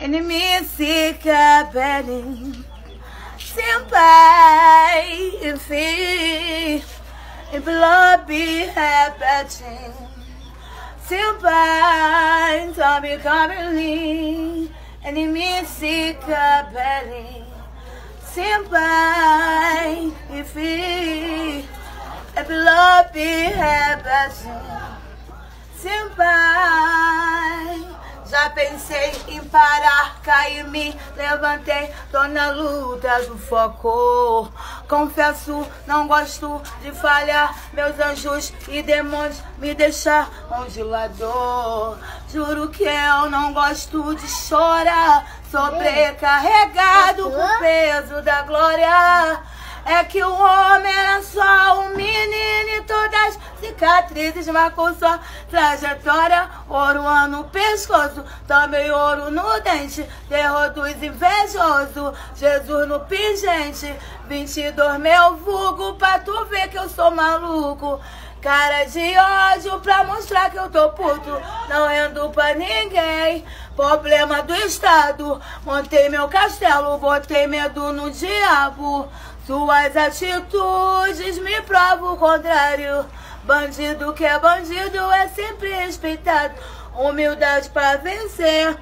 Enemies seek a bedding. Simpai fi blood be happening. Simpai Tommy commonly. Enemies seek a bedding. Simpai fi blood be happening. Simpai. Já pensei em parar, cair, me levantei, tô na luta do foco. Confesso, não gosto de falhar, meus anjos e demônios me deixaram de lado. Juro que eu não gosto de chorar, sobrecarregado com o peso da glória. É que o homem era só um menino e todas as cicatrizes marcou sua trajetória. Ouro no pescoço, também ouro no dente, terror dos invejosos, Jesus no pingente. 22 meu vulgo, pra tu ver que eu sou maluco. Cara de ódio pra mostrar que eu tô puto. Não rendo pra ninguém, problema do estado. Montei meu castelo, botei medo no diabo. Suas atitudes me provam o contrário. Bandido que é bandido é sempre respeitado. Humildade pra vencer.